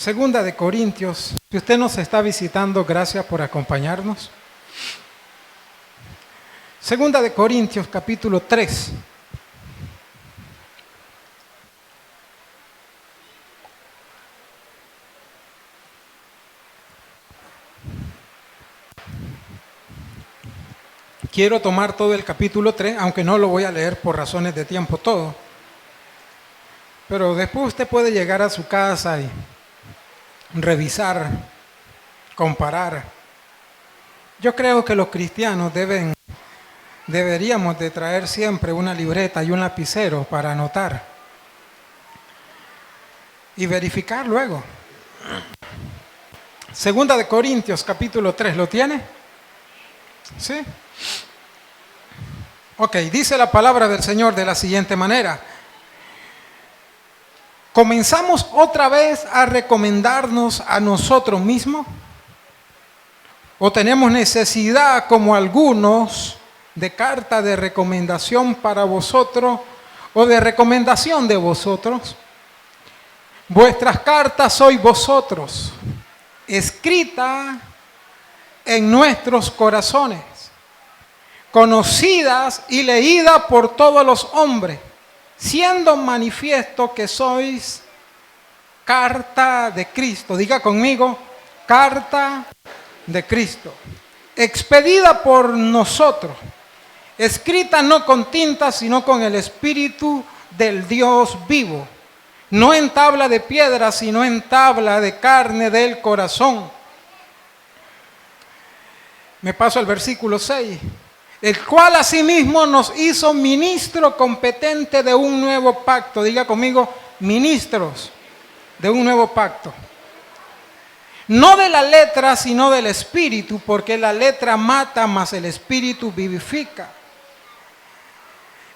Segunda de Corintios. Si usted nos está visitando, gracias por acompañarnos. Segunda de Corintios, capítulo 3. Quiero tomar todo el capítulo 3, aunque no lo voy a leer por razones de tiempo todo. Pero después usted puede llegar a su casa y revisar, comparar. Yo creo que los cristianos deberíamos de traer siempre una libreta y un lapicero para anotar y verificar luego. Segunda de Corintios, capítulo 3, ¿lo tiene? ¿Sí? Ok, dice la palabra del Señor de la siguiente manera. ¿Comenzamos otra vez a recomendarnos a nosotros mismos? ¿O tenemos necesidad, como algunos, de carta de recomendación para vosotros o de recomendación de vosotros? Vuestras cartas sois vosotros, escrita en nuestros corazones, conocidas y leídas por todos los hombres, siendo manifiesto que sois carta de Cristo. Diga conmigo, carta de Cristo, expedida por nosotros, escrita no con tinta, sino con el Espíritu del Dios vivo, no en tabla de piedra, sino en tabla de carne del corazón. Me paso al versículo 6. El cual asimismo nos hizo ministro competente de un nuevo pacto. Diga conmigo, ministros de un nuevo pacto. No de la letra, sino del espíritu, porque la letra mata, mas el espíritu vivifica.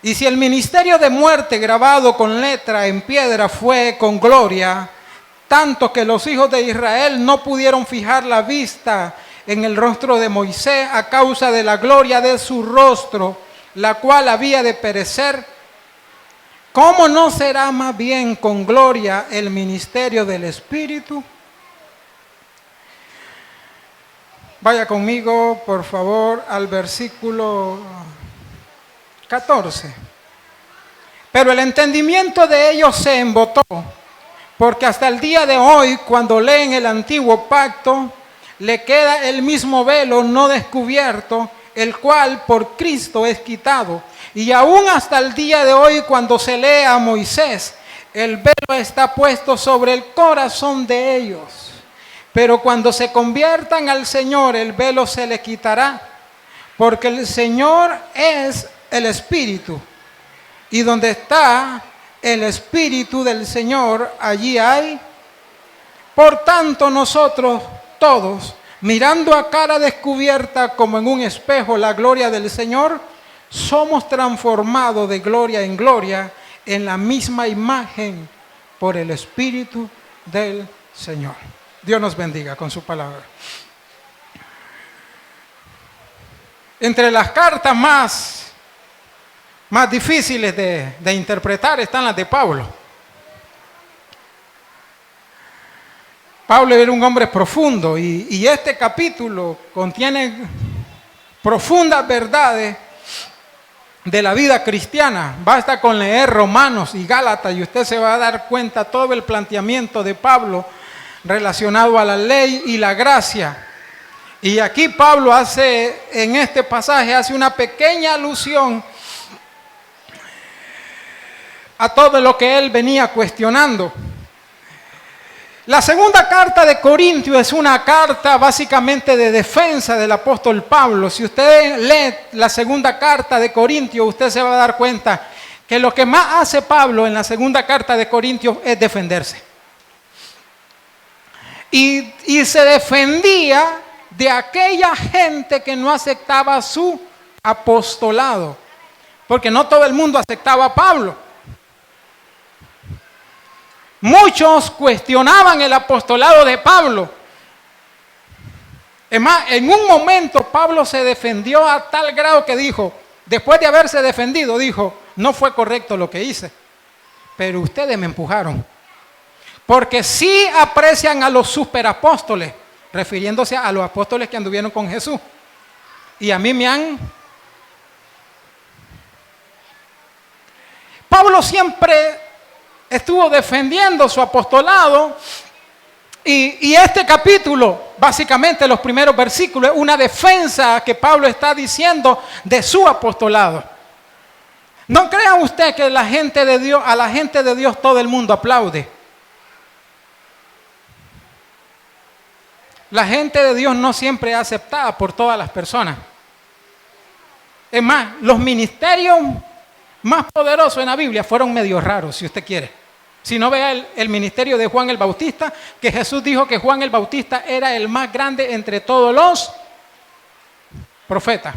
Y si el ministerio de muerte grabado con letra en piedra fue con gloria, tanto que los hijos de Israel no pudieron fijar la vista en el rostro de Moisés a causa de la gloria de su rostro, la cual había de perecer, ¿cómo no será más bien con gloria el ministerio del Espíritu? Vaya conmigo, por favor, al versículo 14. Pero el entendimiento de ellos se embotó, porque hasta el día de hoy, cuando leen el antiguo pacto, le queda el mismo velo no descubierto, el cual por Cristo es quitado. Y aún hasta el día de hoy, cuando se lee a Moisés, el velo está puesto sobre el corazón de ellos. Pero cuando se conviertan al Señor, el velo se le quitará, porque el Señor es el Espíritu. Y donde está el Espíritu del Señor, allí hay. Por tanto, nosotros todos, mirando a cara descubierta como en un espejo la gloria del Señor, somos transformados de gloria en gloria en la misma imagen por el Espíritu del Señor. Dios nos bendiga con su palabra. Entre las cartas más difíciles de interpretar están las de Pablo. Pablo era un hombre profundo y este capítulo contiene profundas verdades de la vida cristiana. Basta con leer Romanos y Gálatas y usted se va a dar cuenta todo el planteamiento de Pablo relacionado a la ley y la gracia. Y aquí Pablo en este pasaje hace una pequeña alusión a todo lo que él venía cuestionando. La segunda carta de Corintios es una carta básicamente de defensa del apóstol Pablo. Si usted lee la segunda carta de Corintios, usted se va a dar cuenta que lo que más hace Pablo en la segunda carta de Corintios es defenderse. Y se defendía de aquella gente que no aceptaba su apostolado, porque no todo el mundo aceptaba a Pablo. Muchos cuestionaban el apostolado de Pablo. Es más, en un momento Pablo se defendió a tal grado que dijo, después de haberse defendido, dijo, no fue correcto lo que hice, pero ustedes me empujaron. porque sí aprecian a los superapóstoles, refiriéndose a los apóstoles que anduvieron con Jesús. Y a mí me han... Pablo siempre estuvo defendiendo su apostolado y este capítulo, básicamente los primeros versículos, es una defensa que Pablo está diciendo de su apostolado. No crean usted que la gente de Dios, a la gente de Dios todo el mundo aplaude. La gente de Dios no siempre es aceptada por todas las personas. Es más, los ministerios más poderosos en la Biblia fueron medio raros, si usted quiere. Si no, vea el ministerio de Juan el Bautista, que Jesús dijo que Juan el Bautista era el más grande entre todos los profetas.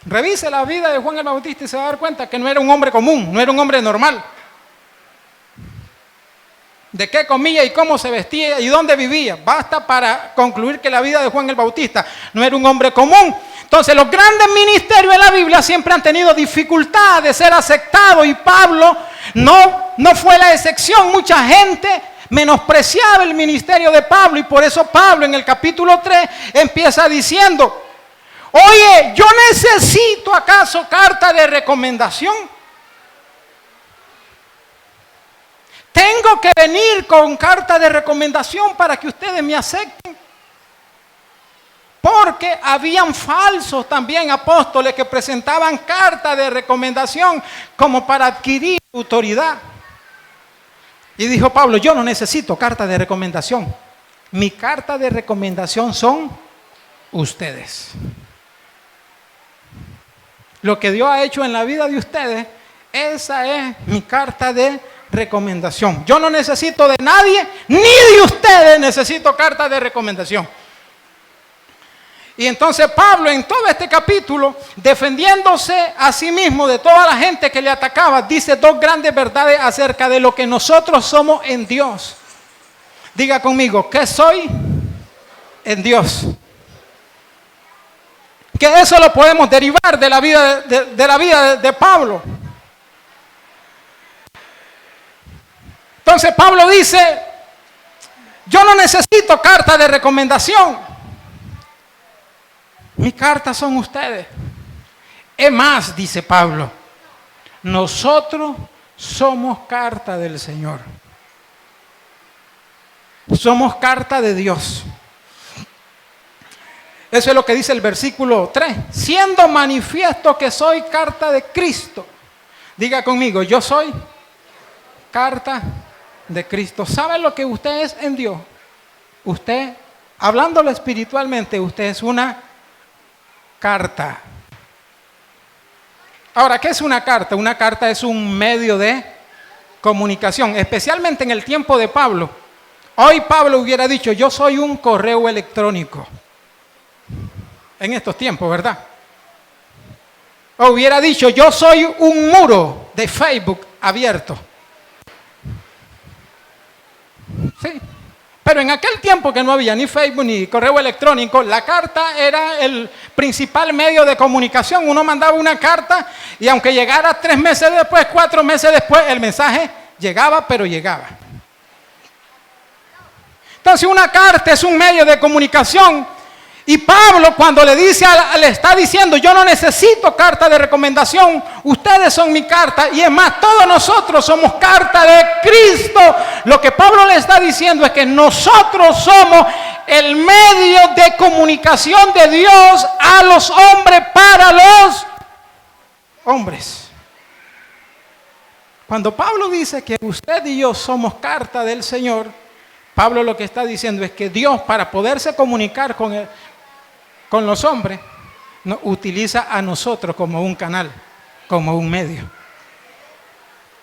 Revise la vida de Juan el Bautista y se va a dar cuenta que no era un hombre común, no era un hombre normal. De qué comía y cómo se vestía y dónde vivía. Basta para concluir que la vida de Juan el Bautista no era un hombre común. Entonces los grandes ministerios de la Biblia siempre han tenido dificultad de ser aceptados y Pablo no fue la excepción. Mucha gente menospreciaba el ministerio de Pablo y por eso Pablo en el capítulo 3 empieza diciendo: oye, ¿yo necesito acaso carta de recomendación? ¿Tengo que venir con carta de recomendación para que ustedes me acepten? Porque habían falsos también apóstoles que presentaban carta de recomendación como para adquirir autoridad. Y dijo Pablo: yo no necesito carta de recomendación. Mi carta de recomendación son ustedes. Lo que Dios ha hecho en la vida de ustedes, esa es mi carta de recomendación. Yo no necesito de nadie, ni de ustedes necesito carta de recomendación. Y entonces Pablo en todo este capítulo, defendiéndose a sí mismo de toda la gente que le atacaba, dice dos grandes verdades acerca de lo que nosotros somos en Dios. Diga conmigo, ¿qué soy en Dios? Que eso lo podemos derivar de la vida de Pablo. Entonces Pablo dice: yo no necesito carta de recomendación. Mis cartas son ustedes. Es más, dice Pablo, nosotros somos carta del Señor. Somos carta de Dios. Eso es lo que dice el versículo 3. Siendo manifiesto que soy carta de Cristo. Diga conmigo, yo soy carta de Cristo. ¿Sabe lo que usted es en Dios? Usted, hablándolo espiritualmente, usted es una carta. Ahora, ¿qué es una carta? Una carta es un medio de comunicación, especialmente en el tiempo de Pablo. Hoy Pablo hubiera dicho: yo soy un correo electrónico. En estos tiempos, ¿verdad? O hubiera dicho: yo soy un muro de Facebook abierto. Sí. Pero en aquel tiempo que no había ni Facebook ni correo electrónico, la carta era el principal medio de comunicación. Uno mandaba una carta y aunque llegara 3 meses después, 4 meses después, el mensaje llegaba, pero llegaba. Entonces una carta es un medio de comunicación. Y Pablo, cuando le está diciendo: yo no necesito carta de recomendación, ustedes son mi carta, y es más, todos nosotros somos carta de Cristo. Lo que Pablo le está diciendo es que nosotros somos el medio de comunicación de Dios a los hombres, para los hombres. Cuando Pablo dice que usted y yo somos carta del Señor, Pablo lo que está diciendo es que Dios, para poderse comunicar con los hombres, nos utiliza a nosotros como un canal, como un medio.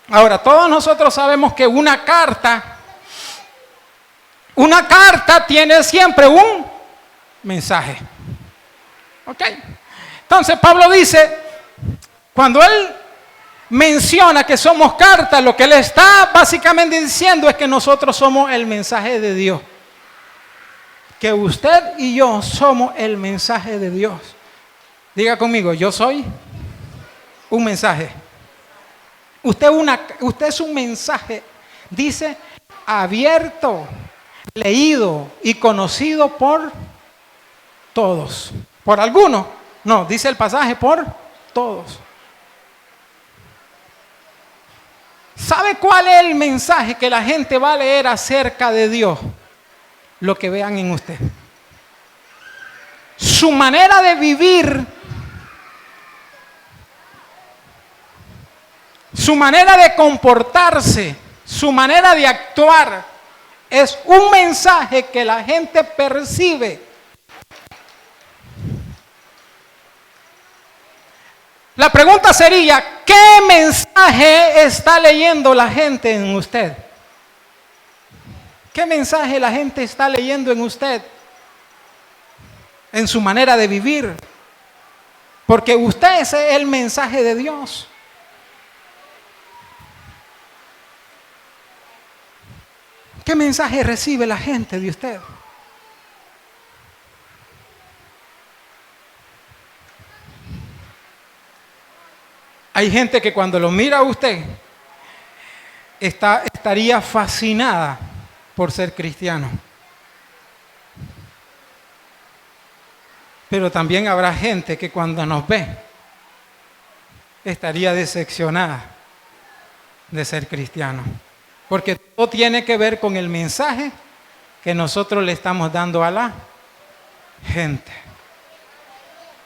Ahora, todos nosotros sabemos que una carta tiene siempre un mensaje. ¿Ok? Entonces Pablo dice, cuando él menciona que somos carta, lo que él está básicamente diciendo es que nosotros somos el mensaje de Dios. Que usted y yo somos el mensaje de Dios. Diga conmigo, yo soy un mensaje. Usted es un mensaje Dice abierto, leído y conocido por todos. ¿Por algunos? No, dice el pasaje por todos. ¿Sabe cuál es el mensaje que la gente va a leer acerca de Dios? Lo que vean en usted. Su manera de vivir, su manera de comportarse, su manera de actuar, es un mensaje que la gente percibe. La pregunta sería, ¿qué mensaje está leyendo la gente en usted? ¿Qué mensaje la gente está leyendo en usted? En su manera de vivir. Porque usted es el mensaje de Dios. ¿Qué mensaje recibe la gente de usted? Hay gente que cuando lo mira a usted estaría fascinada por ser cristiano. Pero también habrá gente que cuando nos ve estaría decepcionada de ser cristiano. Porque todo tiene que ver con el mensaje que nosotros le estamos dando a la gente.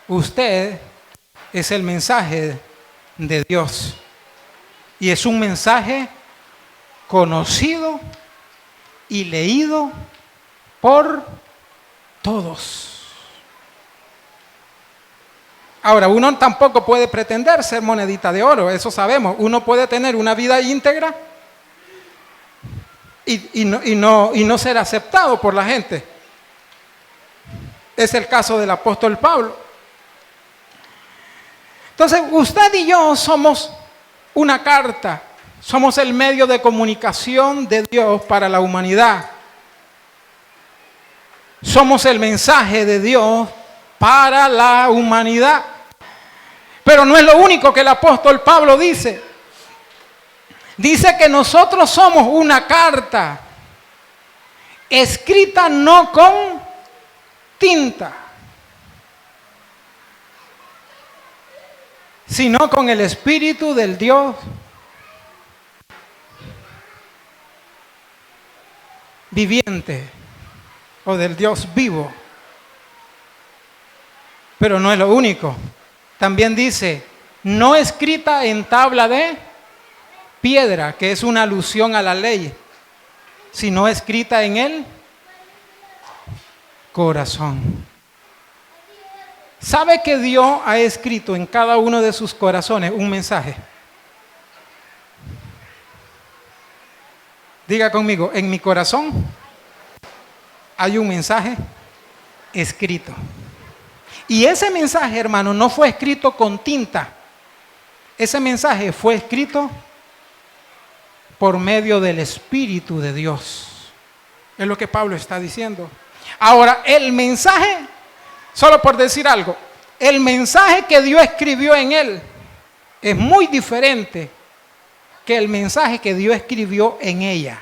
Usted es el mensaje de Dios. Y es un mensaje conocido y leído por todos. Ahora, uno tampoco puede pretender ser monedita de oro, eso sabemos. Uno puede tener una vida íntegra y no ser aceptado por la gente. Es el caso del apóstol Pablo. Entonces, usted y yo somos una carta, somos el medio de comunicación de Dios para la humanidad. Somos el mensaje de Dios para la humanidad. Pero no es lo único que el apóstol Pablo dice. Dice que nosotros somos una carta escrita no con tinta, sino con el Espíritu del Dios viviente o del Dios vivo. Pero no es lo único. También dice, no escrita en tabla de piedra, que es una alusión a la ley, sino escrita en el corazón. ¿Sabe que Dios ha escrito en cada uno de sus corazones un mensaje? Diga conmigo, en mi corazón hay un mensaje escrito. Y ese mensaje, hermano, no fue escrito con tinta. Ese mensaje fue escrito por medio del Espíritu de Dios. Es lo que Pablo está diciendo. Ahora, el mensaje, solo por decir algo, el mensaje que Dios escribió en él es muy diferente que el mensaje que Dios escribió en ella.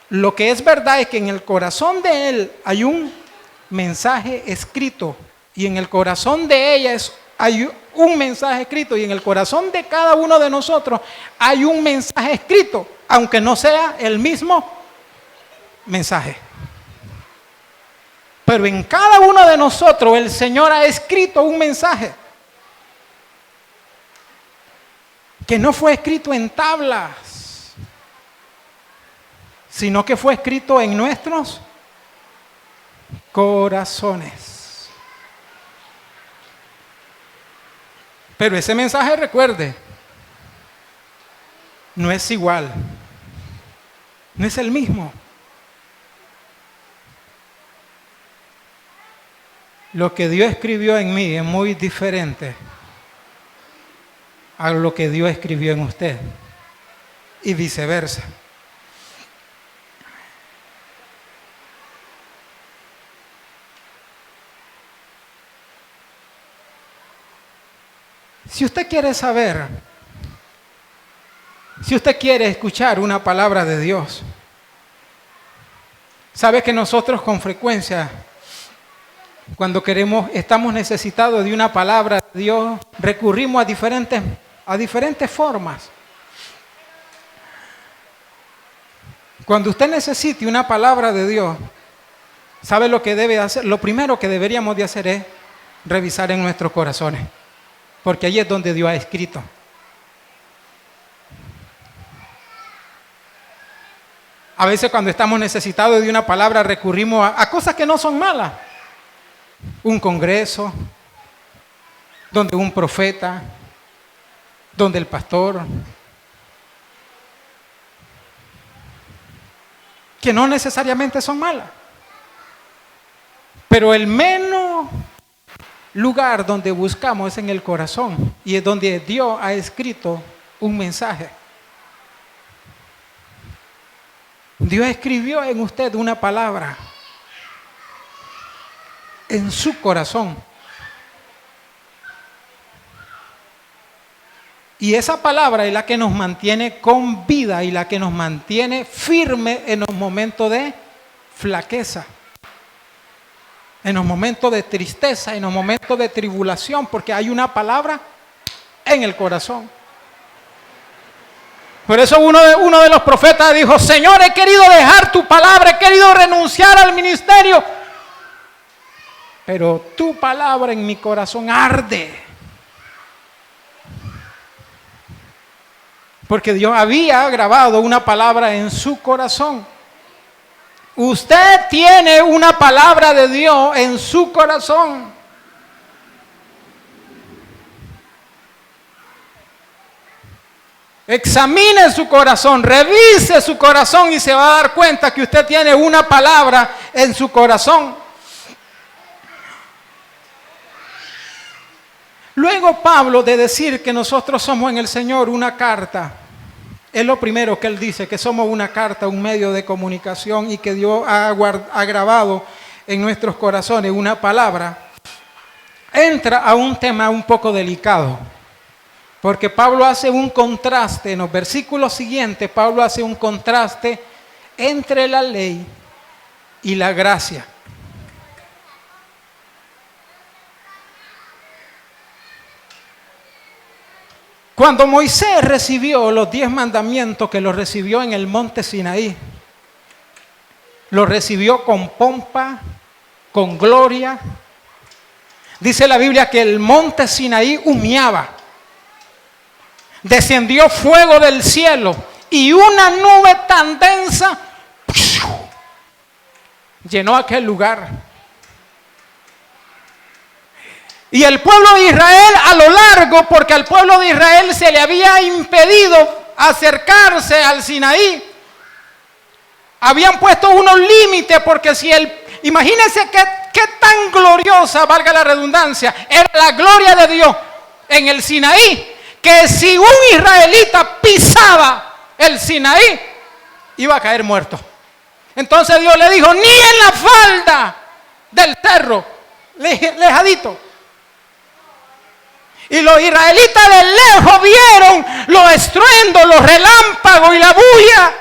Lo que es verdad es que en el corazón de él hay un mensaje escrito y en el corazón de ella hay un mensaje escrito y en el corazón de cada uno de nosotros hay un mensaje escrito, aunque no sea el mismo mensaje. Pero en cada uno de nosotros el Señor ha escrito un mensaje que no fue escrito en tablas, sino que fue escrito en nuestros corazones. Pero ese mensaje, recuerde, no es igual, no es el mismo. Lo que Dios escribió en mí es muy diferente a lo que Dios escribió en usted y viceversa. Si usted quiere saber Si usted quiere escuchar una palabra de Dios, sabe que nosotros con frecuencia, cuando estamos necesitados de una palabra de Dios, recurrimos a diferentes formas. Cuando usted necesite una palabra de Dios, ¿sabe lo que debe hacer? Lo primero que deberíamos de hacer es revisar en nuestros corazones, porque ahí es donde Dios ha escrito. A veces cuando estamos necesitados de una palabra recurrimos a cosas que no son malas. Un congreso, donde un profeta, donde el pastor, que no necesariamente son malas. Pero el menos lugar donde buscamos es en el corazón, y es donde Dios ha escrito un mensaje. Dios escribió en usted una palabra en su corazón. Y esa palabra es la que nos mantiene con vida y la que nos mantiene firme en los momentos de flaqueza, en los momentos de tristeza, en los momentos de tribulación, porque hay una palabra en el corazón. Por eso uno de los profetas dijo: Señor, he querido dejar tu palabra, he querido renunciar al ministerio, pero tu palabra en mi corazón arde. Porque Dios había grabado una palabra en su corazón. Usted tiene una palabra de Dios en su corazón. Examine su corazón, revise su corazón y se va a dar cuenta que usted tiene una palabra en su corazón. Luego Pablo, de decir que nosotros somos en el Señor una carta, es lo primero que él dice, que somos una carta, un medio de comunicación, y que Dios ha grabado en nuestros corazones una palabra. Entra a un tema un poco delicado, porque Pablo hace un contraste. En los versículos siguientes, Pablo hace un contraste entre la ley y la gracia. Cuando Moisés recibió los 10 mandamientos, que los recibió en el monte Sinaí, los recibió con pompa, con gloria. Dice la Biblia que el monte Sinaí humeaba. Descendió fuego del cielo y una nube tan densa llenó aquel lugar. Y el pueblo de Israel, a lo largo, porque al pueblo de Israel se le había impedido acercarse al Sinaí, habían puesto unos límites, porque imagínense qué tan gloriosa, valga la redundancia, era la gloria de Dios en el Sinaí, que si un israelita pisaba el Sinaí, iba a caer muerto. Entonces Dios le dijo: ni en la falda del cerro, lejadito. Y los israelitas de lejos vieron los estruendos, los relámpagos y la bulla,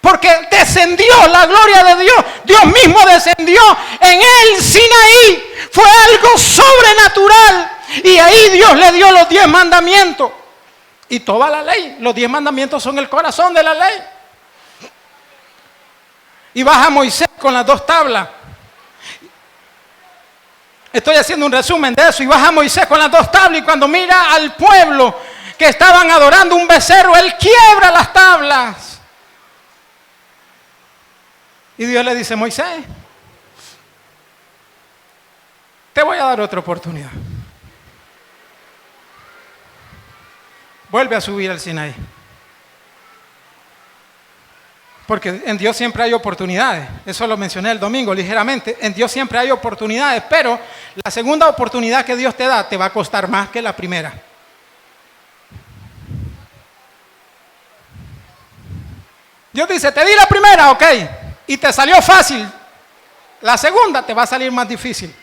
porque descendió la gloria de Dios. Dios mismo descendió en el Sinaí. Fue algo sobrenatural. Y ahí Dios le dio los 10 mandamientos. Y toda la ley. Los 10 mandamientos son el corazón de la ley. Y baja Moisés con las 2 tablas. Estoy haciendo un resumen de eso. Y baja Moisés con las 2 tablas, y cuando mira al pueblo que estaban adorando un becerro, él quiebra las tablas. Y Dios le dice: Moisés, te voy a dar otra oportunidad. Vuelve a subir al Sinaí. Porque en Dios siempre hay oportunidades. Eso lo mencioné el domingo ligeramente. En Dios siempre hay oportunidades, pero la segunda oportunidad que Dios te da te va a costar más que la primera. Dios dice: te di la primera, ok, y te salió fácil. La segunda te va a salir más difícil.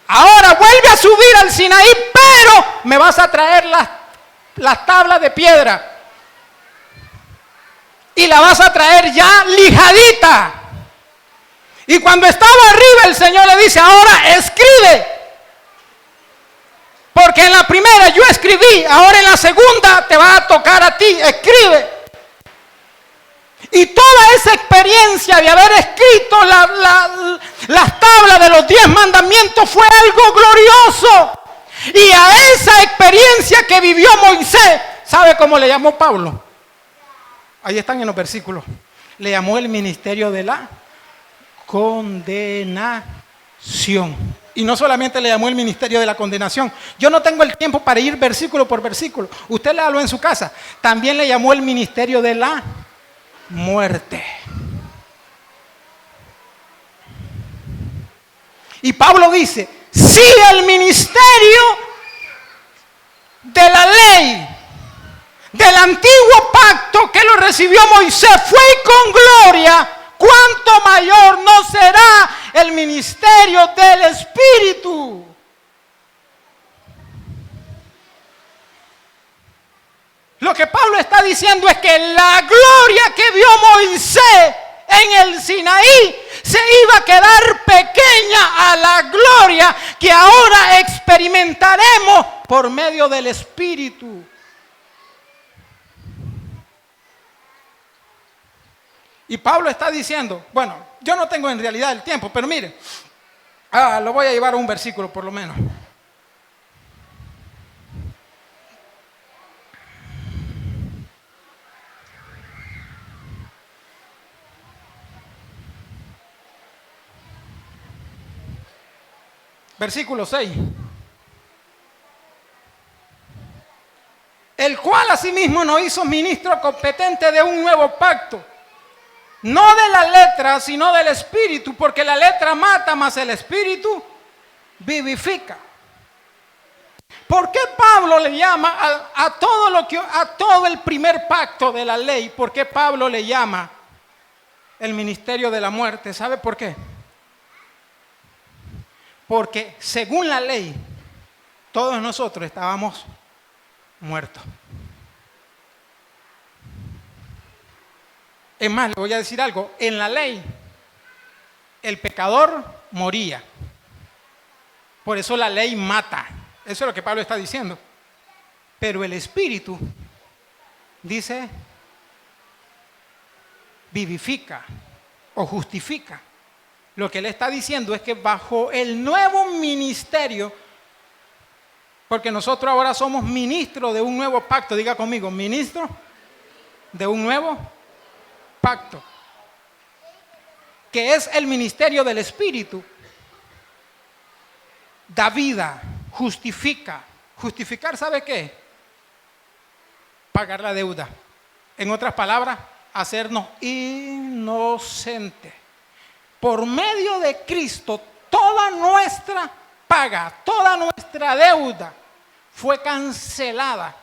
Ahora vuelve a subir al Sinaí, pero me vas a traer las tablas de piedra. y la vas a traer ya lijadita. Y cuando estaba arriba el Señor le dice, ahora escribe. Porque en la primera yo escribí, ahora en la segunda te va a tocar a ti, escribe. Y toda esa experiencia de haber escrito las tablas de los 10 mandamientos fue algo glorioso. Y a esa experiencia que vivió Moisés, ¿sabe cómo le llamó Pablo? Ahí están en los versículos. Le llamó el ministerio de la condenación. Y no solamente le llamó el ministerio de la condenación. Yo no tengo el tiempo para ir versículo por versículo. Usted léalo en su casa. También le llamó el ministerio de la muerte. Y Pablo dice, si el ministerio de la ley del antiguo pacto que lo recibió Moisés fue con gloria, ¿cuánto mayor no será el ministerio del Espíritu? Lo que Pablo está diciendo es que la gloria que vio Moisés en el Sinaí se iba a quedar pequeña a la gloria que ahora experimentaremos por medio del Espíritu. Y Pablo está diciendo, bueno, yo no tengo en realidad el tiempo, pero mire, lo voy a llevar a un versículo por lo menos. Versículo 6. El cual asimismo nos hizo ministro competente de un nuevo pacto. No de la letra, sino del Espíritu, porque la letra mata, mas el Espíritu vivifica. ¿Por qué Pablo le llama a todo el primer pacto de la ley? ¿Por qué Pablo le llama el ministerio de la muerte? ¿Sabe por qué? Porque según la ley, todos nosotros estábamos muertos. Es más, le voy a decir algo. En la ley, el pecador moría. Por eso la ley mata. Eso es lo que Pablo está diciendo. Pero el Espíritu dice, vivifica o justifica. Lo que él está diciendo es que bajo el nuevo ministerio, porque nosotros ahora somos ministros de un nuevo pacto, diga conmigo, ministro de un nuevo pacto, que es el ministerio del Espíritu, da vida, justifica. ¿Justificar sabe qué? Pagar la deuda. En otras palabras, hacernos inocentes. Por medio de Cristo, toda nuestra paga, toda nuestra deuda fue cancelada.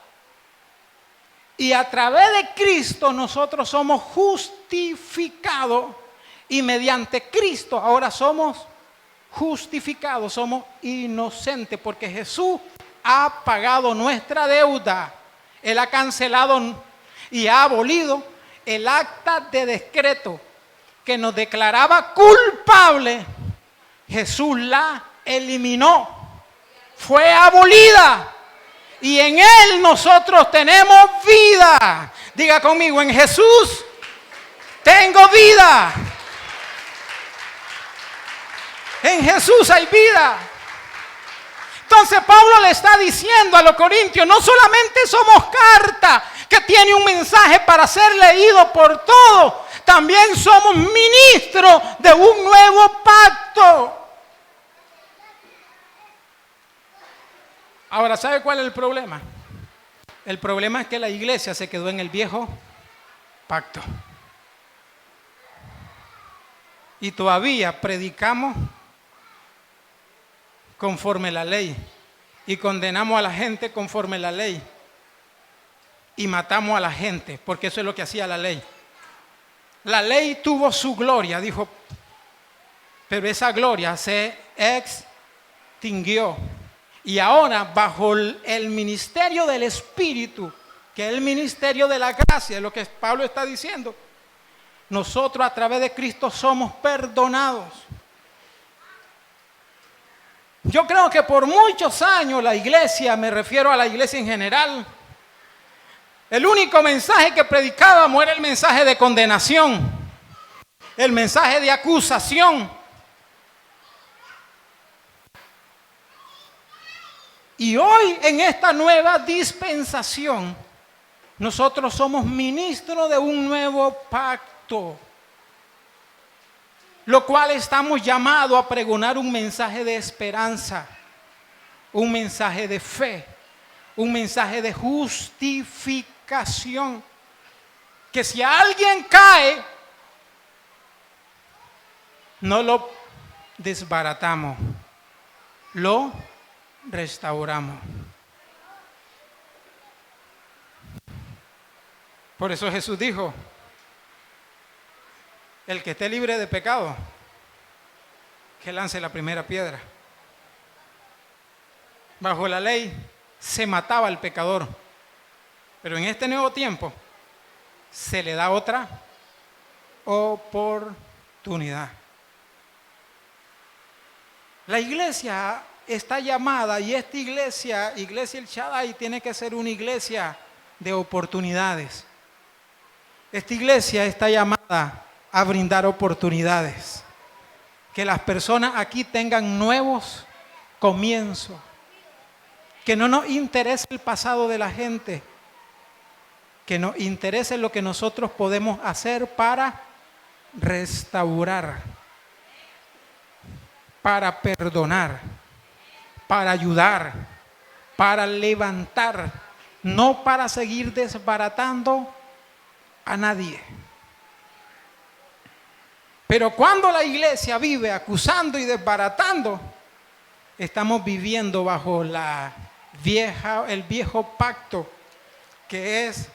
Y a través de Cristo nosotros somos justificados. Y mediante Cristo ahora somos justificados, somos inocentes. Porque Jesús ha pagado nuestra deuda. Él ha cancelado y ha abolido el acta de decreto que nos declaraba culpable. Jesús la eliminó, fue abolida y en Él nosotros tenemos vida. Diga conmigo, en Jesús tengo vida. En Jesús hay vida. Entonces Pablo le está diciendo a los corintios, no solamente somos carta que tiene un mensaje para ser leído por todos, también somos ministros de un nuevo pacto. Ahora, ¿sabe cuál es el problema? El problema es que la iglesia se quedó en el viejo pacto. Y todavía predicamos conforme la ley. Y condenamos a la gente conforme la ley. Y matamos a la gente, porque eso es lo que hacía la ley. La ley tuvo su gloria, dijo, pero esa gloria se extinguió. Y ahora, bajo el ministerio del Espíritu, que es el ministerio de la gracia, es lo que Pablo está diciendo. Nosotros a través de Cristo somos perdonados. Yo creo que por muchos años la iglesia, me refiero a la iglesia en general, el único mensaje que predicábamos era el mensaje de condenación, el mensaje de acusación. Y hoy en esta nueva dispensación, nosotros somos ministros de un nuevo pacto, lo cual estamos llamados a pregonar un mensaje de esperanza, un mensaje de fe, un mensaje de justificación. Que si alguien cae, no lo desbaratamos, lo restauramos. Por eso Jesús dijo, el que esté libre de pecado, que lance la primera piedra. Bajo la ley se mataba al pecador, pero en este nuevo tiempo se le da otra oportunidad. La iglesia está llamada, y esta iglesia El Shaddai, tiene que ser una iglesia de oportunidades. Esta iglesia está llamada a brindar oportunidades. Que las personas aquí tengan nuevos comienzos. Que no nos interese el pasado de la gente. Que nos interese lo que nosotros podemos hacer para restaurar, para perdonar, para ayudar, para levantar, no para seguir desbaratando a nadie. Pero cuando la iglesia vive acusando y desbaratando, estamos viviendo bajo el viejo pacto, que es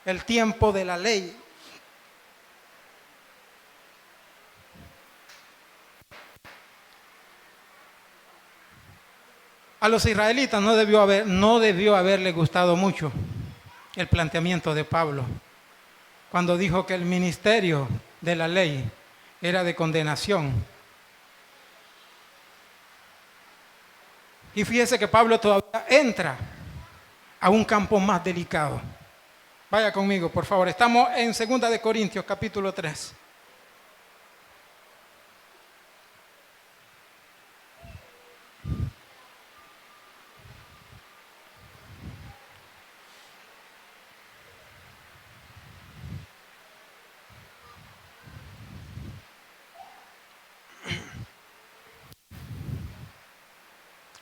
el tiempo de la ley. A los israelitas no debió haberle gustado mucho el planteamiento de Pablo cuando dijo que el ministerio de la ley era de condenación. Y fíjese que Pablo todavía entra a un campo más delicado. Vaya conmigo, por favor. Estamos en 2 de Corintios, capítulo 3.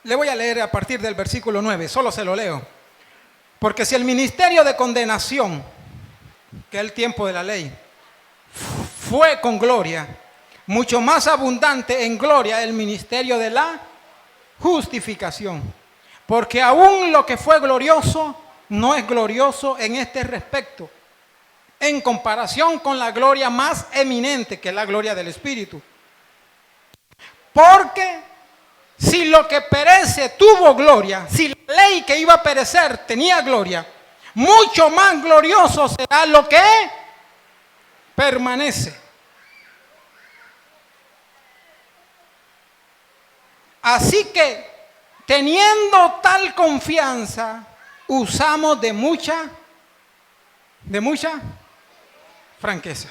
Le voy a leer a partir del versículo 9, solo se lo leo. Porque si el ministerio de condenación, que es el tiempo de la ley, fue con gloria, mucho más abundante en gloria el ministerio de la justificación. Porque aún lo que fue glorioso no es glorioso en este respecto, en comparación con la gloria más eminente, que es la gloria del Espíritu. Porque si lo que perece tuvo gloria, si la ley que iba a perecer tenía gloria, mucho más glorioso será lo que permanece. Así que, teniendo tal confianza, usamos de mucha franqueza.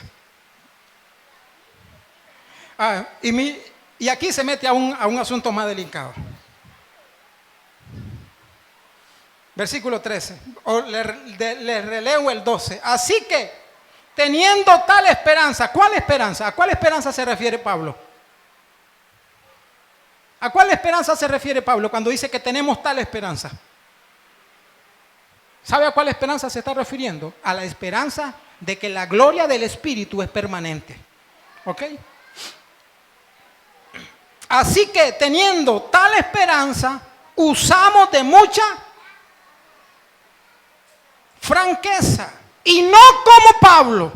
Y aquí se mete a un asunto más delicado. Versículo 13, le releo el 12. Así que, teniendo tal esperanza, ¿cuál esperanza? ¿A cuál esperanza se refiere Pablo? ¿A cuál esperanza se refiere Pablo cuando dice que tenemos tal esperanza? ¿Sabe a cuál esperanza se está refiriendo? A la esperanza de que la gloria del Espíritu es permanente. ¿Ok? Así que teniendo tal esperanza, usamos de mucha franqueza. Y no como Pablo,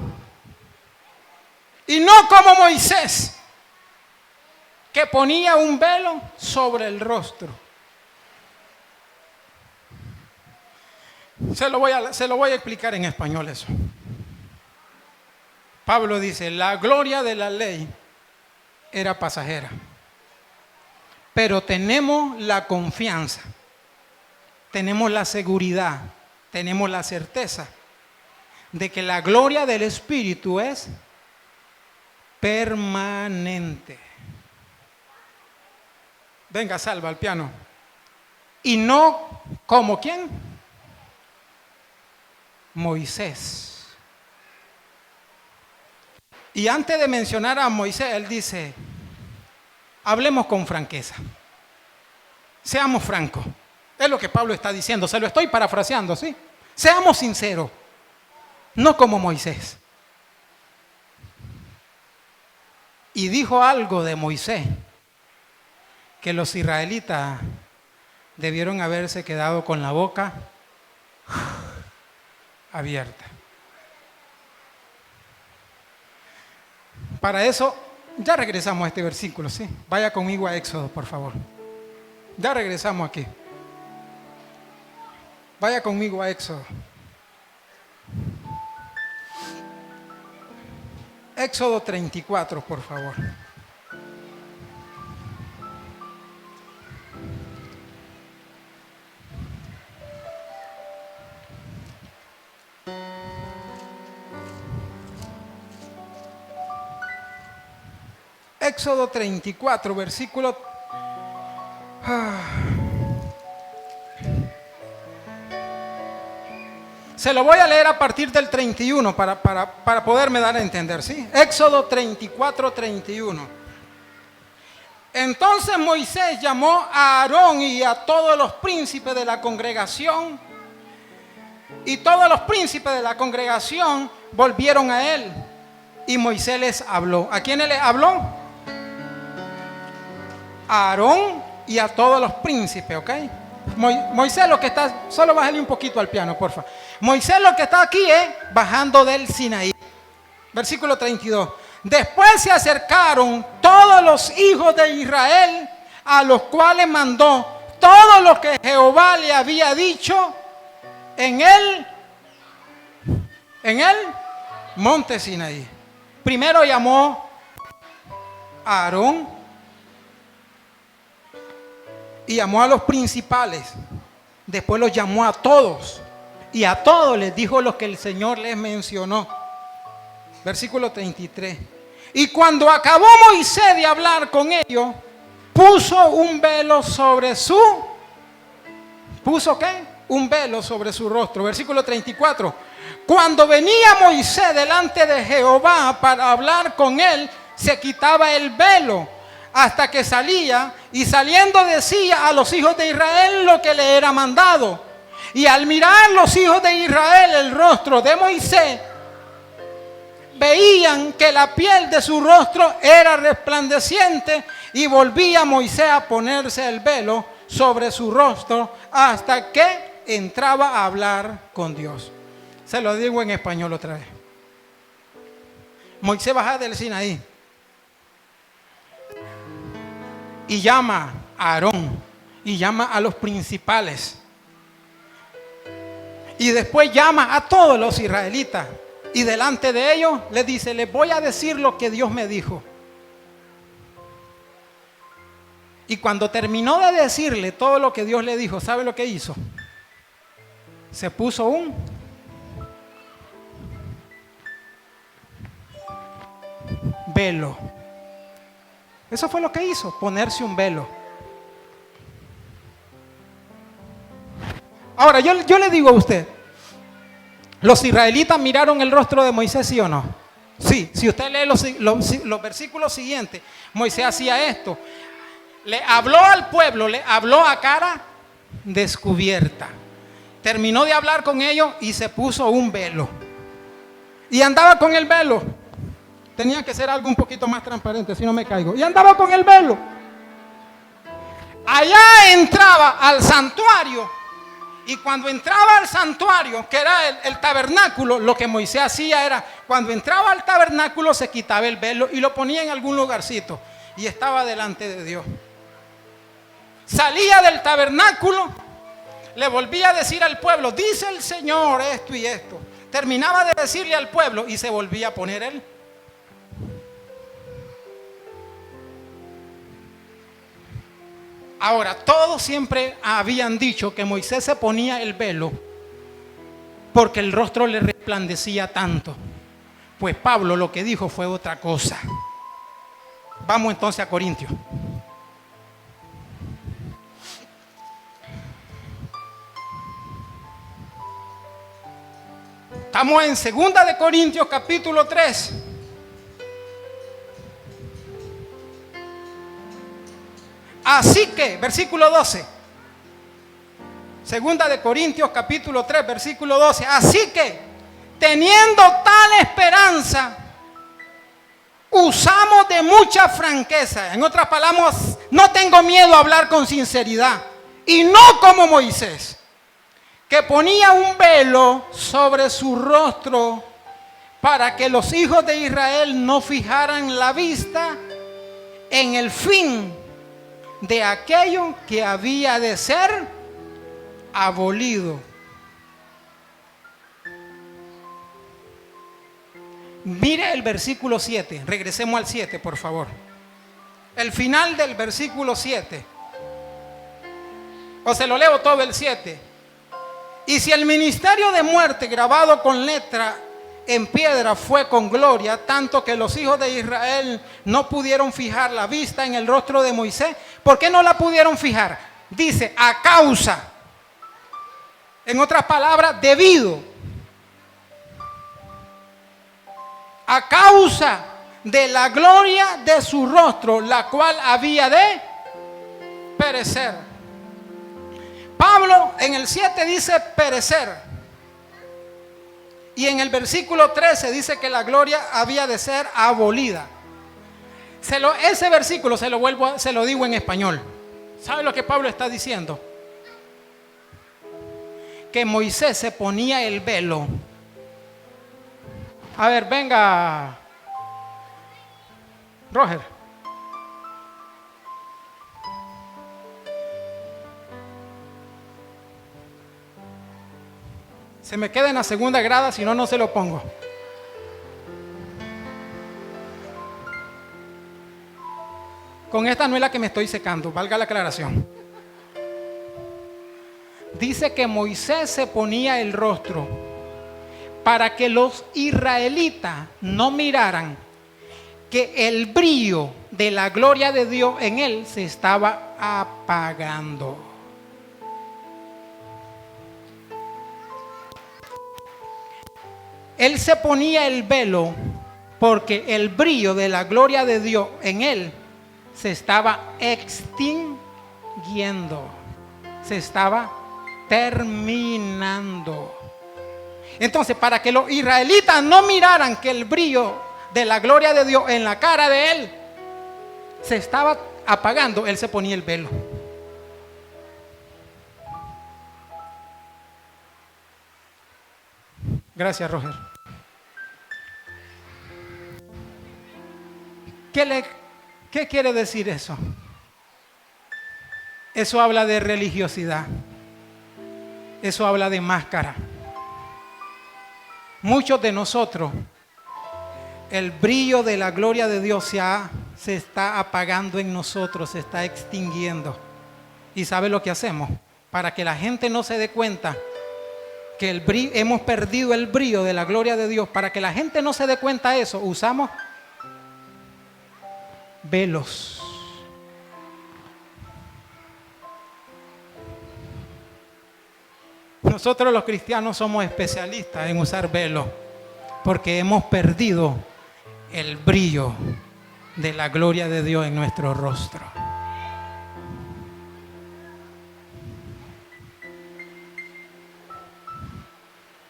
y no como Moisés, que ponía un velo sobre el rostro. Se lo voy a explicar en español eso. Pablo dice, la gloria de la ley era pasajera, pero tenemos la confianza, tenemos la seguridad, tenemos la certeza de que la gloria del Espíritu es permanente. Venga, Salva al piano. Y no como ¿quién? Moisés. Y antes de mencionar a Moisés, él dice, hablemos con franqueza. Seamos francos. Es lo que Pablo está diciendo. Se lo estoy parafraseando, ¿sí? Seamos sinceros. No como Moisés. Y dijo algo de Moisés que los israelitas debieron haberse quedado con la boca abierta. Para eso, ya regresamos a este versículo, ¿sí? Vaya conmigo a Éxodo, por favor. Ya regresamos aquí. Vaya conmigo a Éxodo. Éxodo 34, por favor. Éxodo 34, versículo... Se lo voy a leer a partir del 31 para poderme dar a entender, ¿sí? Éxodo 34, 31. Entonces Moisés llamó a Aarón y a todos los príncipes de la congregación, y todos los príncipes de la congregación volvieron a él, y Moisés les habló. ¿A quién les habló? A Aarón y a todos los príncipes, ¿ok? Moisés lo que está, solo bájale un poquito al piano, porfa. Moisés lo que está aquí es bajando del Sinaí. Versículo 32. Después se acercaron todos los hijos de Israel, a los cuales mandó todo lo que Jehová le había dicho en el monte Sinaí. Primero llamó a Aarón y llamó a los principales. Después los llamó a todos. Y a todos les dijo lo que el Señor les mencionó. Versículo 33. Y cuando acabó Moisés de hablar con ellos, puso un velo sobre su... ¿Puso qué? Un velo sobre su rostro. Versículo 34. Cuando venía Moisés delante de Jehová para hablar con él, se quitaba el velo hasta que salía, y saliendo decía a los hijos de Israel lo que le era mandado. Y al mirar los hijos de Israel el rostro de Moisés, veían que la piel de su rostro era resplandeciente, y volvía Moisés a ponerse el velo sobre su rostro hasta que entraba a hablar con Dios. Se lo digo en español otra vez. Moisés baja del Sinaí y llama a Aarón y llama a los principales. Y después llama a todos los israelitas. Y delante de ellos les dice, les voy a decir lo que Dios me dijo. Y cuando terminó de decirle todo lo que Dios le dijo, ¿sabe lo que hizo? Se puso un velo. Eso fue lo que hizo, ponerse un velo. Ahora, yo le digo a usted, ¿los israelitas miraron el rostro de Moisés, sí o no? Sí, si usted lee los versículos siguientes, Moisés hacía esto. Le habló al pueblo, le habló a cara descubierta. Terminó de hablar con ellos y se puso un velo. Y andaba con el velo. Tenía que ser algo un poquito más transparente, si no me caigo. Y andaba con el velo. Allá entraba al santuario. Y cuando entraba al santuario, que era el tabernáculo, lo que Moisés hacía era, cuando entraba al tabernáculo se quitaba el velo y lo ponía en algún lugarcito. Y estaba delante de Dios. Salía del tabernáculo, Le volvía a decir al pueblo, dice el Señor esto y esto. Terminaba de decirle al pueblo y se volvía a poner él. Ahora, todos siempre habían dicho que Moisés se ponía el velo porque el rostro le resplandecía tanto. Pues Pablo lo que dijo fue otra cosa. Vamos entonces a Corintios. Estamos en 2 de Corintios capítulo 3. Así que, versículo 12. 2 de Corintios capítulo 3, versículo 12. Así que, teniendo tal esperanza, usamos de mucha franqueza. En otras palabras, no tengo miedo a hablar con sinceridad. Y no como Moisés, que ponía un velo sobre su rostro para que los hijos de Israel no fijaran la vista en el fin de aquello que había de ser abolido. Mire el versículo 7, regresemos al 7 por favor. El final del versículo 7. O se lo leo todo el 7. Y si el ministerio de muerte grabado con letra en piedra fue con gloria, tanto que los hijos de Israel no pudieron fijar la vista en el rostro de Moisés. ¿Por qué no la pudieron fijar? Dice, a causa. En otras palabras, debido. A causa de la gloria de su rostro, la cual había de perecer. Pablo en el 7 dice perecer. Y en el versículo 13 dice que la gloria había de ser abolida. Ese versículo se lo digo en español. ¿Sabe lo que Pablo está diciendo? Que Moisés se ponía el velo. A ver, venga, Roger. Se me queda en la segunda grada, si no, no se lo pongo. Con esta no es la que me estoy secando, valga la aclaración. Dice que Moisés se ponía el rostro para que los israelitas no miraran que el brillo de la gloria de Dios en él se estaba apagando. Él se ponía el velo porque el brillo de la gloria de Dios en él se estaba extinguiendo, se estaba terminando. Entonces, para que los israelitas no miraran que el brillo de la gloria de Dios en la cara de él se estaba apagando, él se ponía el velo. Gracias, Roger. ¿Qué quiere decir eso? Eso habla de religiosidad. Eso habla de máscara. Muchos de nosotros, el brillo de la gloria de Dios se está apagando en nosotros, se está extinguiendo. ¿Y sabe lo que hacemos? Para que la gente no se dé cuenta que hemos perdido el brillo de la gloria de Dios, para que la gente no se dé cuenta de eso, usamos velos. Nosotros los cristianos somos especialistas en usar velos porque hemos perdido el brillo de la gloria de Dios en nuestro rostro.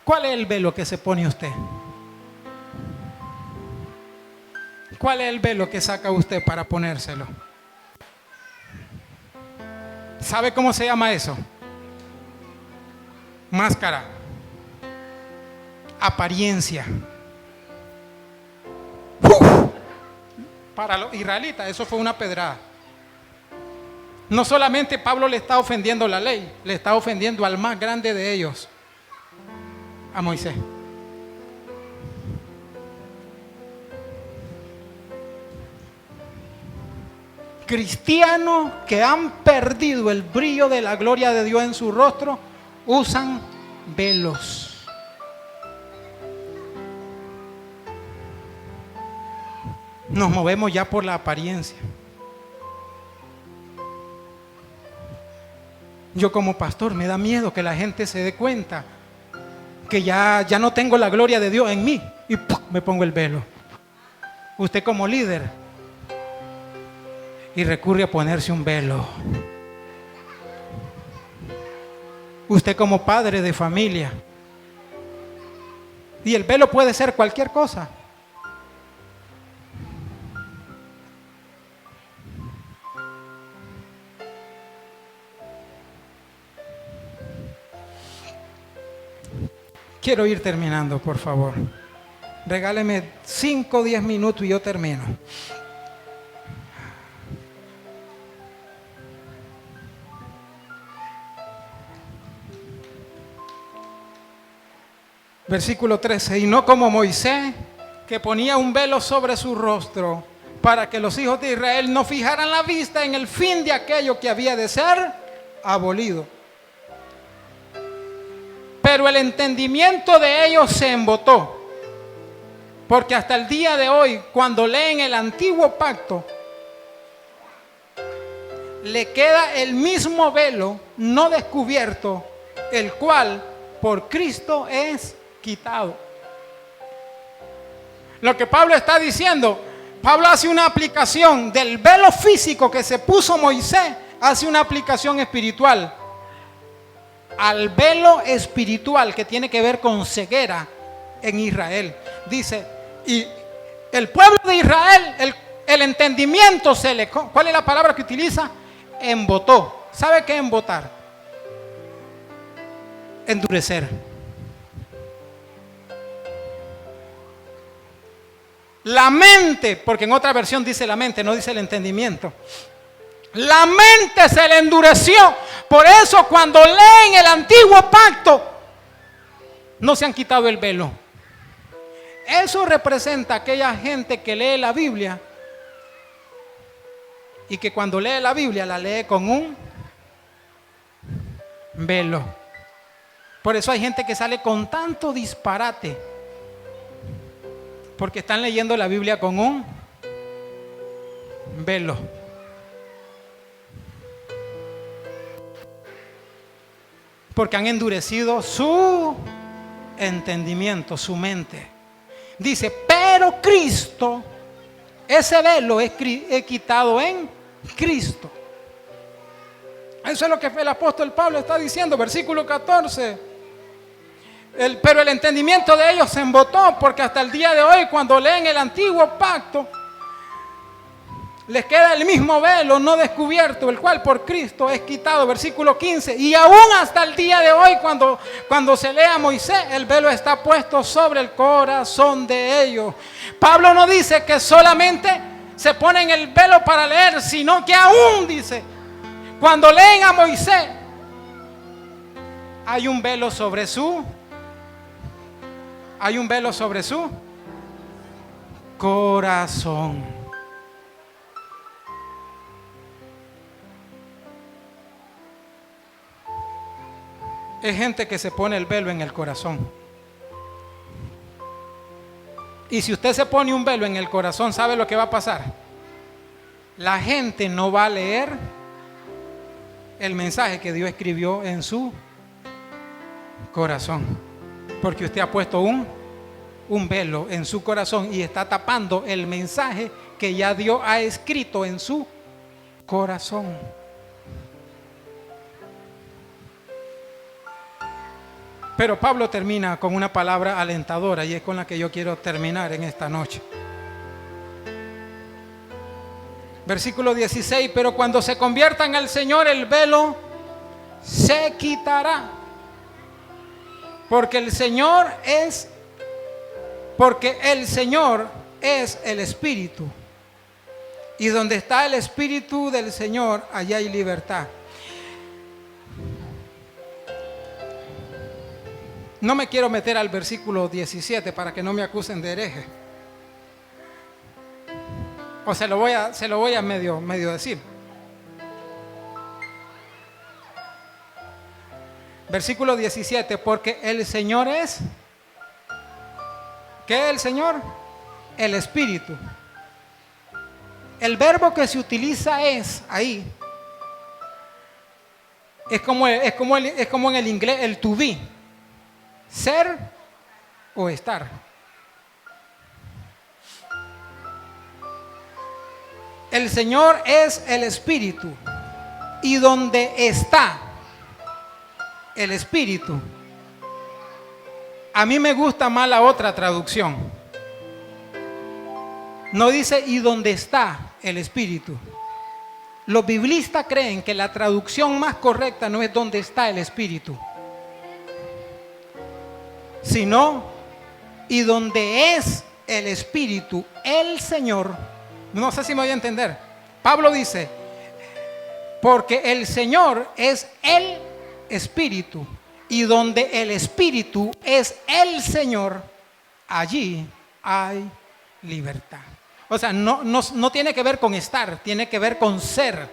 ¿Cuál es el velo que se pone usted? ¿Cuál es el velo que saca usted para ponérselo? ¿Sabe cómo se llama eso? Máscara. Apariencia. ¡Uf! Para los israelitas eso fue una pedrada. No solamente Pablo le está ofendiendo la ley, le está ofendiendo al más grande de ellos, a Moisés. Cristianos que han perdido el brillo de la gloria de Dios en su rostro usan velos. Nos movemos ya por la apariencia. Yo como pastor me da miedo que la gente se dé cuenta que ya no tengo la gloria de Dios en mí y ¡pum!, me pongo el velo. Usted como líder y recurre a ponerse un velo. Usted como padre de familia, y el velo puede ser cualquier cosa. Quiero ir terminando, por favor. Regáleme 5 o 10 minutos y yo termino. Versículo 13, y no como Moisés, que ponía un velo sobre su rostro, para que los hijos de Israel no fijaran la vista en el fin de aquello que había de ser abolido. Pero el entendimiento de ellos se embotó, porque hasta el día de hoy, cuando leen el antiguo pacto, le queda el mismo velo no descubierto, el cual por Cristo es quitado. Lo que Pablo está diciendo, Pablo hace una aplicación del velo físico que se puso Moisés, hace una aplicación espiritual al velo espiritual que tiene que ver con ceguera en Israel. Dice, y el pueblo de Israel, el entendimiento se le... ¿Cuál es la palabra que utiliza? Embotó. ¿Sabe qué es embotar? Endurecer. La mente, porque en otra versión dice la mente, no dice el entendimiento. La mente se le endureció. Por eso cuando leen el antiguo pacto, no se han quitado el velo. Eso representa a aquella gente que lee la Biblia y que cuando lee la Biblia la lee con un velo. Por eso hay gente que sale con tanto disparate, porque están leyendo la Biblia con un velo. Porque han endurecido su entendimiento, su mente. Dice, pero Cristo, ese velo es quitado en Cristo. Eso es lo que el apóstol Pablo está diciendo, versículo 14. Pero el entendimiento de ellos se embotó, porque hasta el día de hoy, cuando leen el antiguo pacto, les queda el mismo velo no descubierto, el cual por Cristo es quitado. Versículo 15. Y aún hasta el día de hoy, cuando se lee a Moisés, el velo está puesto sobre el corazón de ellos. Pablo no dice que solamente se ponen el velo para leer, sino que aún dice, cuando leen a Moisés, hay un velo sobre su corazón. Es gente que se pone el velo en el corazón. Y si usted se pone un velo en el corazón, ¿sabe lo que va a pasar? La gente no va a leer el mensaje que Dios escribió en su corazón, porque usted ha puesto un velo en su corazón y está tapando el mensaje que ya Dios ha escrito en su corazón. Pero Pablo termina con una palabra alentadora, y es con la que yo quiero terminar en esta noche. Versículo 16, pero cuando se conviertan al Señor, el velo se quitará. Porque el Señor es el Espíritu. Y donde está el Espíritu del Señor, allá hay libertad. No me quiero meter al versículo 17 para que no me acusen de hereje. O se lo voy a medio decir. Versículo 17, porque el Señor es... ¿Qué es el Señor? El Espíritu. El verbo que se utiliza es ahí. Es como en el inglés el to be. Ser o estar. El Señor es el Espíritu. Y donde está el Espíritu. A mí me gusta más la otra traducción. No dice y donde está el Espíritu. Los biblistas creen que la traducción más correcta no es donde está el Espíritu, sino y donde es el Espíritu, el Señor. No sé si me voy a entender. Pablo dice, porque el Señor es el Espíritu, y donde el Espíritu es el Señor, allí hay libertad. O sea, no tiene que ver con estar, tiene que ver con ser.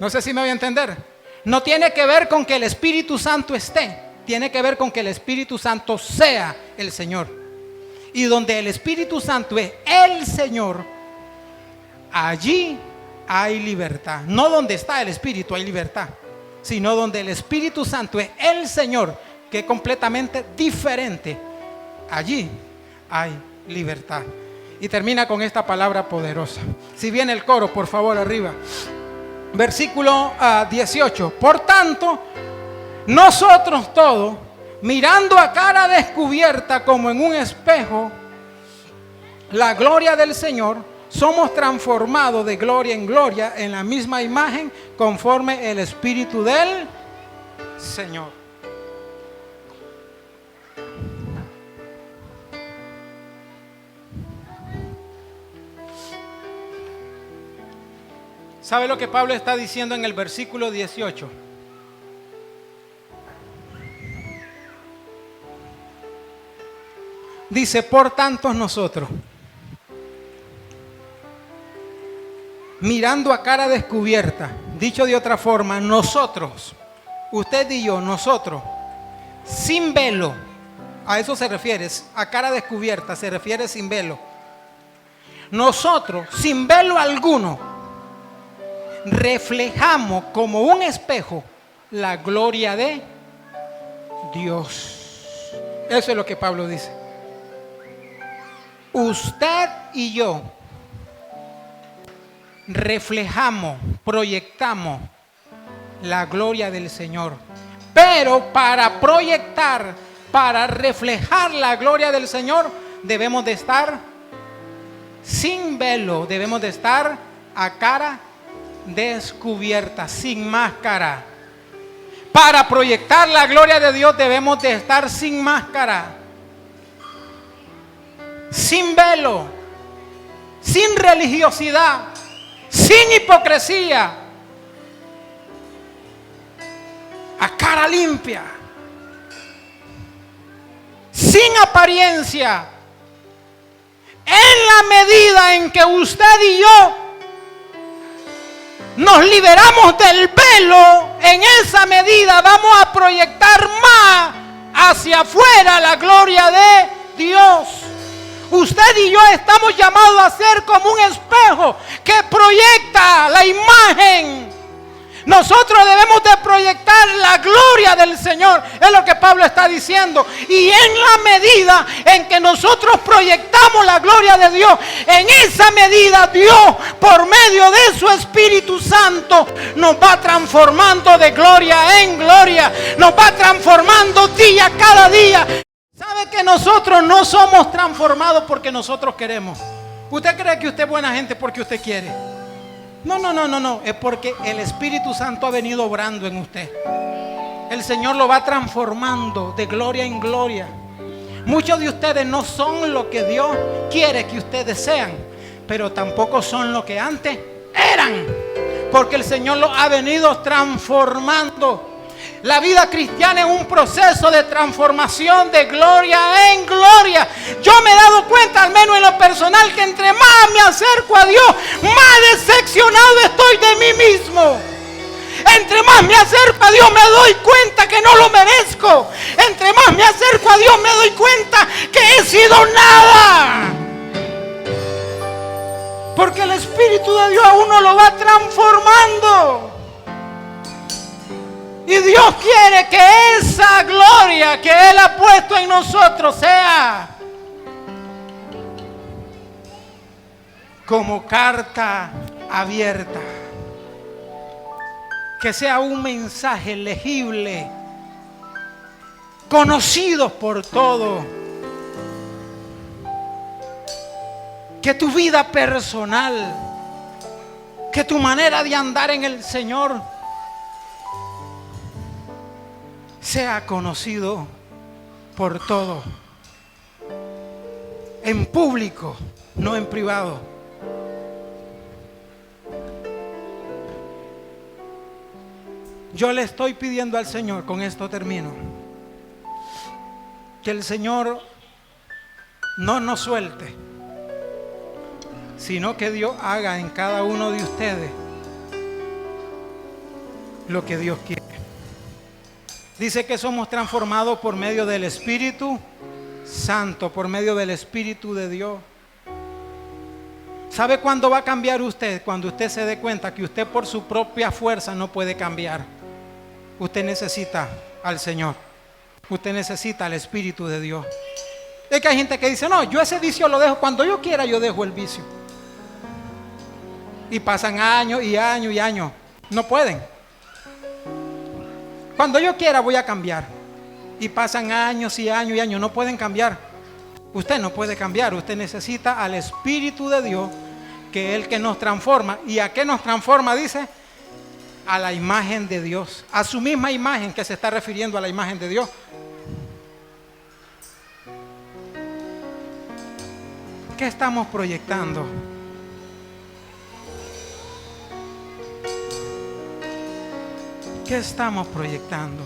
No sé si me voy a entender. No tiene que ver con que el Espíritu Santo esté, tiene que ver con que el Espíritu Santo sea el Señor. Y donde el Espíritu Santo es el Señor, allí hay libertad. No donde está el Espíritu hay libertad, sino donde el Espíritu Santo es el Señor, que es completamente diferente. Allí hay libertad. Y termina con esta palabra poderosa. Si viene el coro, por favor, arriba. Versículo 18. Por tanto, nosotros todos, mirando a cara descubierta como en un espejo la gloria del Señor, somos transformados de gloria en gloria en la misma imagen conforme el Espíritu del Señor. ¿Sabe lo que Pablo está diciendo en el versículo 18? Dice, por tanto nosotros, mirando a cara descubierta, dicho de otra forma, nosotros, usted y yo, nosotros, sin velo, a eso se refiere, a cara descubierta, se refiere sin velo. Nosotros, sin velo alguno, reflejamos como un espejo la gloria de Dios. Eso es lo que Pablo dice. Usted y yo reflejamos, proyectamos la gloria del Señor. Pero para proyectar, para reflejar la gloria del Señor, debemos de estar sin velo, debemos de estar a cara descubierta, sin máscara. Para proyectar la gloria de Dios debemos de estar sin máscara, sin velo, sin religiosidad, sin hipocresía, a cara limpia, sin apariencia. En la medida en que usted y yo nos liberamos del velo, en esa medida vamos a proyectar más hacia afuera la gloria de Dios. Usted y yo estamos llamados a ser como un espejo que proyecta la imagen. Nosotros debemos de proyectar la gloria del Señor, es lo que Pablo está diciendo. Y en la medida en que nosotros proyectamos la gloria de Dios, en esa medida Dios, por medio de su Espíritu Santo, nos va transformando de gloria en gloria, nos va transformando día cada día. ¿Sabe que nosotros no somos transformados porque nosotros queremos? ¿Usted cree que usted es buena gente porque usted quiere? No, es porque el Espíritu Santo ha venido obrando en usted. El Señor lo va transformando de gloria en gloria. Muchos de ustedes no son lo que Dios quiere que ustedes sean, pero tampoco son lo que antes eran, porque el Señor los ha venido transformando. La vida cristiana es un proceso de transformación de gloria en gloria. Yo me he dado cuenta, al menos en lo personal, que entre más me acerco a Dios, más decepcionado estoy de mí mismo. Entre más me acerco a Dios, me doy cuenta que no lo merezco. Entre más me acerco a Dios, me doy cuenta que he sido nada. Porque el Espíritu de Dios a uno lo va transformando. Y Dios quiere que esa gloria que Él ha puesto en nosotros sea como carta abierta. Que sea un mensaje legible, conocido por todos. Que tu vida personal, que tu manera de andar en el Señor sea conocido por todos. En público, no en privado. Yo le estoy pidiendo al Señor, con esto termino, que el Señor no nos suelte, sino que Dios haga en cada uno de ustedes lo que Dios quiere. Dice que somos transformados por medio del Espíritu Santo, por medio del Espíritu de Dios. ¿Sabe cuándo va a cambiar usted? Cuando usted se dé cuenta que usted por su propia fuerza no puede cambiar. Usted necesita al Señor. Usted necesita al Espíritu de Dios. Es que hay gente que dice, no, yo ese vicio lo dejo. Cuando yo quiera yo dejo el vicio. Y pasan años y años y años. No pueden. Cuando yo quiera voy a cambiar. Y pasan años y años y años. No pueden cambiar. Usted no puede cambiar. Usted necesita al Espíritu de Dios, que es el que nos transforma. ¿Y a qué nos transforma? Dice, a la imagen de Dios. A su misma imagen, que se está refiriendo a la imagen de Dios. ¿Qué estamos proyectando? ¿Qué estamos proyectando?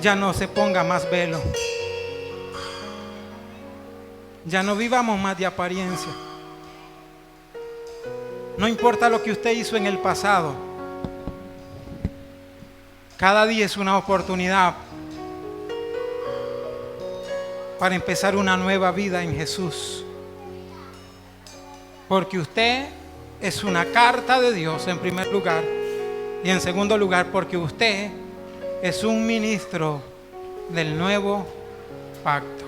Ya no se ponga más velo. Ya no vivamos más de apariencia. No importa lo que usted hizo en el pasado. Cada día es una oportunidad para empezar una nueva vida en Jesús. Porque usted es una carta de Dios en primer lugar. Y en segundo lugar, porque usted es un ministro del nuevo pacto.